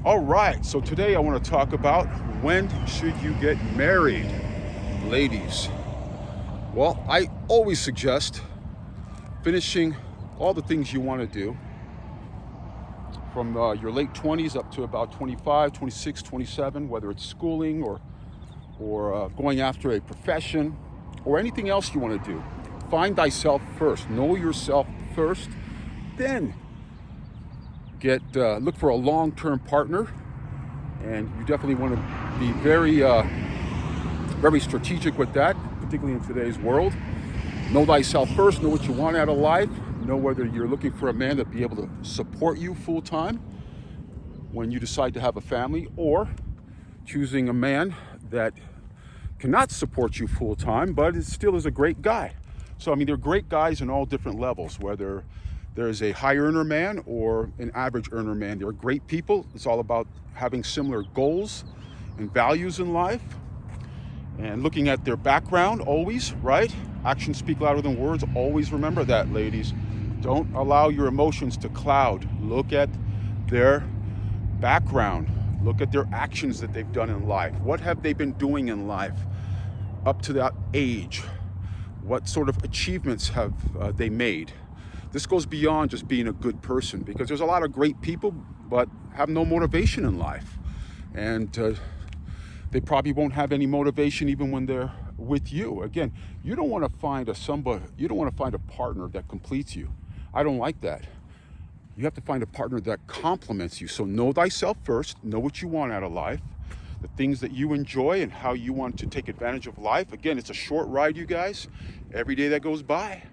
All right, so today I want to talk about when should you get married, ladies. Well, I always suggest finishing all the things you want to do from your late 20s up to about 25, 26, 27, whether it's schooling or going after a profession or anything else you want to do. Find thyself first. Know yourself first. Then look for a long-term partner, and you definitely want to be very strategic with that, particularly in today's world. Know thyself first. Know what you want out of life. Know whether you're looking for a man to be able to support you full time when you decide to have a family, or choosing a man that cannot support you full time, but it still is a great guy. So, I mean, there are great guys in all different levels, whether there's a high earner man or an average earner man. There are great people. It's all about having similar goals and values in life and looking at their background always, right? Actions speak louder than words. Always remember that, ladies. Don't allow your emotions to cloud. Look at their background. Look at their actions that they've done in life. What have they been doing in life up to that age? What sort of achievements have they made? This goes beyond just being a good person, because there's a lot of great people but have no motivation in life. And they probably won't have any motivation even when they're with you. Again, you don't want to find a partner that completes you. I don't like that. You have to find a partner that complements you. So know thyself first. Know what you want out of life, the things that you enjoy and how you want to take advantage of life. Again, it's a short ride, you guys. Every day that goes by,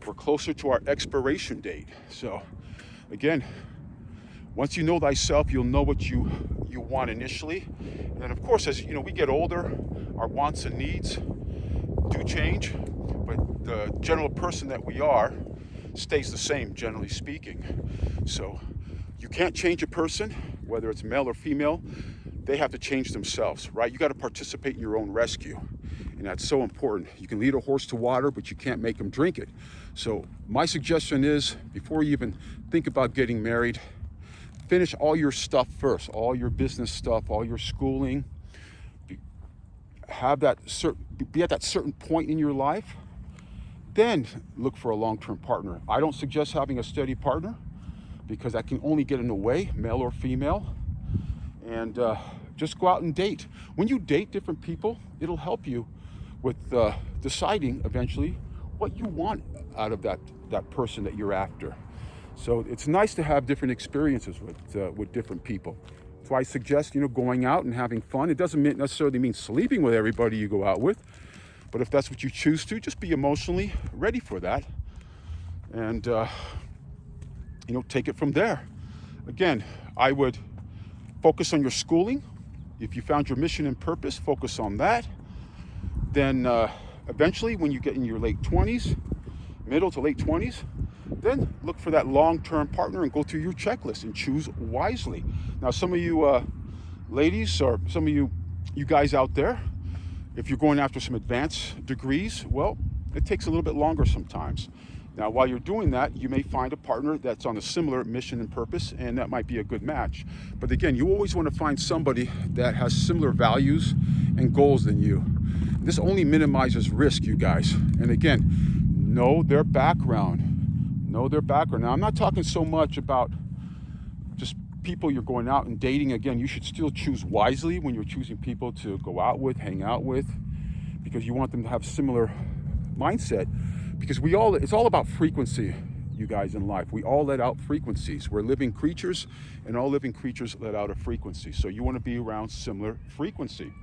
we're closer to our expiration date. So again, once you know thyself, you'll know what you want initially. And then, of course, as you know, we get older, our wants and needs do change, but the general person that we are stays the same, generally speaking. So you can't change a person, whether it's male or female. They have to change themselves, right? You got to participate in your own rescue, and that's so important. You can lead a horse to water, but you can't make him drink it. So my suggestion is, before you even think about getting married, finish all your stuff first, all your business stuff, all your schooling. Be at that certain point in your life. Then look for a long-term partner. I don't suggest having a steady partner, because that can only get in the way, male or female. And just go out and date. When you date different people, it'll help you with deciding eventually what you want out of that person that you're after. So it's nice to have different experiences with different people. So I suggest, going out and having fun. It doesn't necessarily mean sleeping with everybody you go out with, but if that's what you choose to, just be emotionally ready for that, and take it from there. Again, I would focus on your schooling. If you found your mission and purpose, focus on that. Then eventually, when you get in your late 20s, middle to late 20s, then look for that long-term partner and go through your checklist and choose wisely. Now, some of you ladies, or some of you guys out there, if you're going after some advanced degrees, well, it takes a little bit longer sometimes. Now, while you're doing that, you may find a partner that's on a similar mission and purpose, and that might be a good match. But again, you always want to find somebody that has similar values and goals than you. This only minimizes risk, you guys. And again, know their background. Know their background. Now, I'm not talking so much about just people you're going out and dating. Again, you should still choose wisely when you're choosing people to go out with, hang out with, because you want them to have similar mindset. Because it's all about frequency, you guys, in life. We all let out frequencies. We're living creatures, and all living creatures let out a frequency. So you want to be around similar frequency.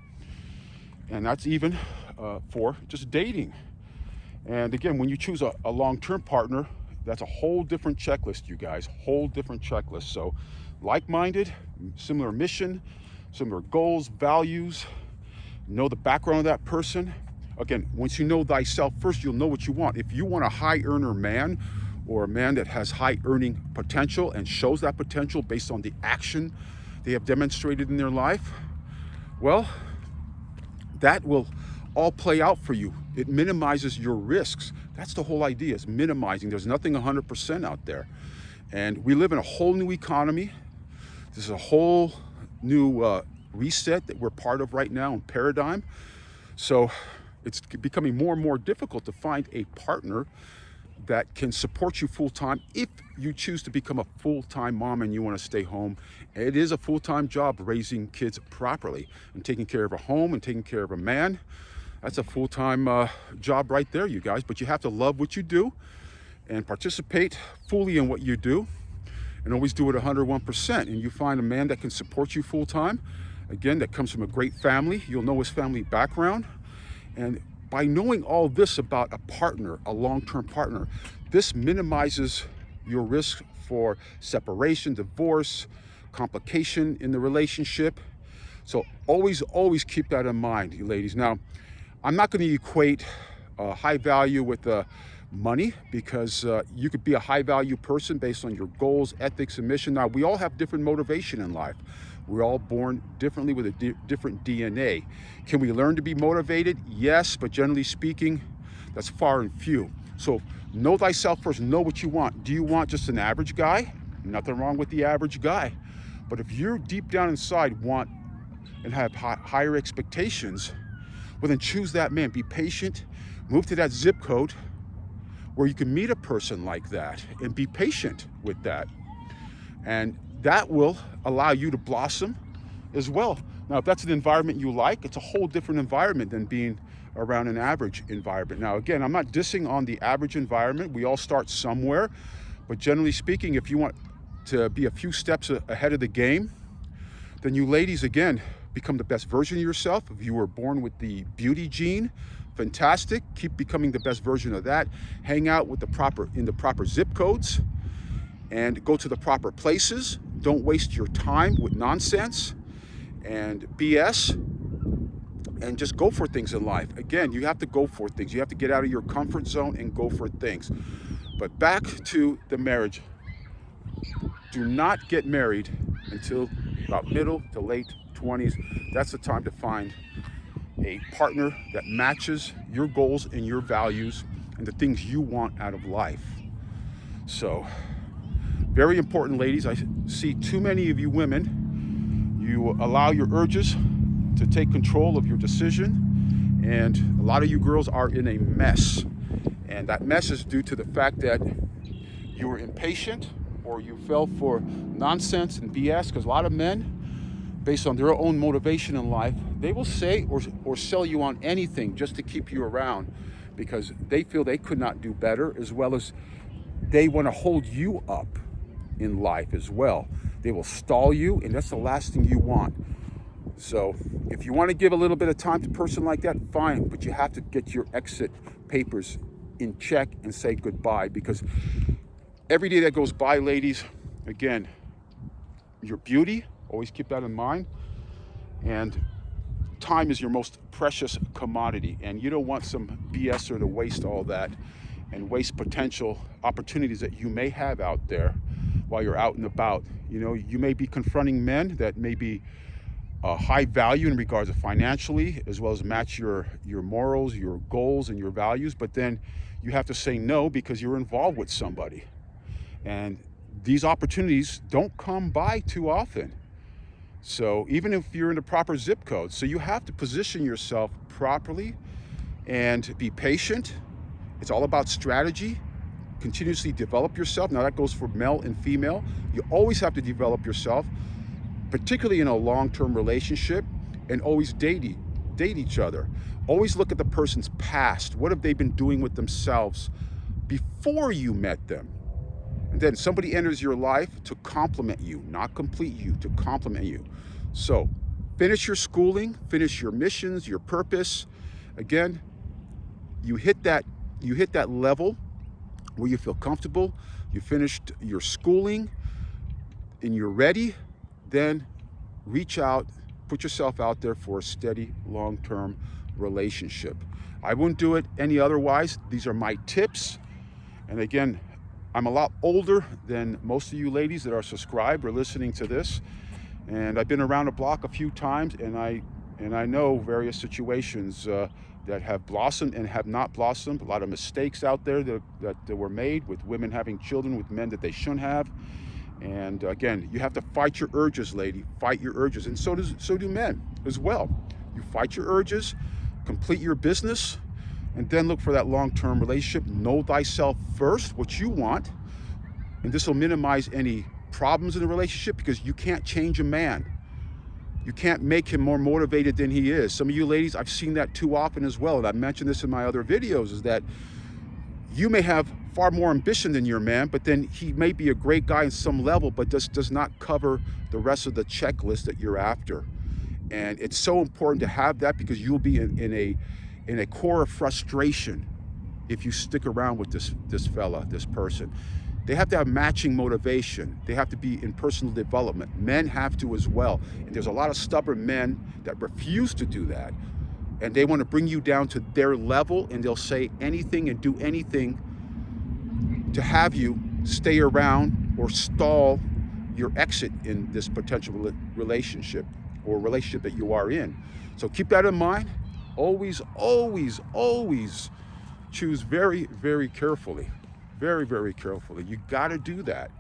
And that's even for just dating. And again, when you choose a long-term partner, that's a whole different checklist, you guys, whole different checklist. So like-minded, similar mission, similar goals, values, know the background of that person. Again, once you know thyself first, you'll know what you want. If you want a high earner man, or a man that has high earning potential and shows that potential based on the action they have demonstrated in their life, well, that will all play out for you. It minimizes your risks. That's the whole idea, is minimizing. There's nothing 100% out there. And we live in a whole new economy. This is a whole new reset that we're part of right now in paradigm. So it's becoming more and more difficult to find a partner that can support you full-time if you choose to become a full-time mom and you want to stay home. It is a full-time job raising kids properly and taking care of a home and taking care of a man. That's a full-time job right there, you guys. But you have to love what you do and participate fully in what you do and always do it 101%. And you find a man that can support you full-time, again, that comes from a great family. You'll know his family background. And by knowing all this about a partner, a long-term partner, this minimizes your risk for separation, divorce, complication in the relationship. So always keep that in mind, you ladies. Now, I'm not going to equate high value with money, because you could be a high value person based on your goals, ethics, and mission. Now, we all have different motivation in life. We're all born differently with a different DNA. Can we learn to be motivated? Yes, but generally speaking, that's far and few. So know thyself first, know what you want. Do you want just an average guy? Nothing wrong with the average guy. But if you're deep down inside want and have higher expectations, well then choose that man. Be patient, move to that zip code where you can meet a person like that and be patient with that. And that will allow you to blossom as well. Now, if that's an environment you like, it's a whole different environment than being around an average environment. Now, again, I'm not dissing on the average environment. We all start somewhere. But generally speaking, if you want to be a few steps ahead of the game, then you ladies, again, become the best version of yourself. If you were born with the beauty gene, fantastic. Keep becoming the best version of that. Hang out with in the proper zip codes and go to the proper places. Don't waste your time with nonsense and BS, and just go for things in life. Again, you have to go for things. You have to get out of your comfort zone and go for things. But back to the marriage. Do not get married until about middle to late 20s. That's the time to find a partner that matches your goals and your values and the things you want out of life. So, very important, ladies. I see too many of you women, you allow your urges to take control of your decision, and a lot of you girls are in a mess. And that mess is due to the fact that you were impatient or you fell for nonsense and BS, because a lot of men, based on their own motivation in life, they will say or sell you on anything just to keep you around, because they feel they could not do better, as well as they want to hold you up in life as well. They will stall you, and that's the last thing you want. So if you want to give a little bit of time to a person like that, fine, but you have to get your exit papers in check and say goodbye, because every day that goes by, ladies, again, your beauty, always keep that in mind, and time is your most precious commodity, and you don't want some BSer to waste all that and waste potential opportunities that you may have out there while you're out and about. You know, you may be confronting men that may be high value in regards to financially, as well as match your morals, your goals, and your values, but then you have to say no because you're involved with somebody. And these opportunities don't come by too often. So even if you're in the proper zip code, so you have to position yourself properly and be patient. It's all about strategy. Continuously develop yourself. Now that goes for male and female. You always have to develop yourself, particularly in a long-term relationship, and always date each other. Always look at the person's past. What have they been doing with themselves before you met them? And then somebody enters your life to complement you, not complete you, to complement you. So finish your schooling, finish your missions, your purpose. Again, you hit that level where you feel comfortable, you finished your schooling, and you're ready, then reach out, put yourself out there for a steady, long-term relationship. I wouldn't do it any otherwise. These are my tips. And again, I'm a lot older than most of you ladies that are subscribed or listening to this. And I've been around the block a few times, and I know various situations that have blossomed and have not blossomed. A lot of mistakes out there that were made with women having children with men that they shouldn't have. And again, you have to fight your urges, lady. Fight your urges, and so do men as well. You fight your urges, complete your business, and then look for that long-term relationship. Know thyself first, what you want, and this will minimize any problems in the relationship, because you can't change a man. You can't make him more motivated than he is. Some of you ladies, I've seen that too often as well, and I've mentioned this in my other videos, is that you may have far more ambition than your man, but then he may be a great guy in some level, but does not cover the rest of the checklist that you're after. And it's so important to have that, because you'll be in a core of frustration if you stick around with this fella, this person. They have to have matching motivation. They have to be in personal development. Men have to as well. And there's a lot of stubborn men that refuse to do that. And they want to bring you down to their level, and they'll say anything and do anything to have you stay around or stall your exit in this potential relationship or relationship that you are in. So keep that in mind. Always, always, always choose very, very carefully. Very, very carefully. You got to do that.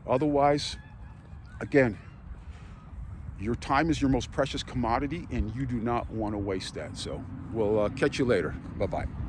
Otherwise, again, your time is your most precious commodity, and you do not want to waste that. So we'll catch you later. Bye-bye.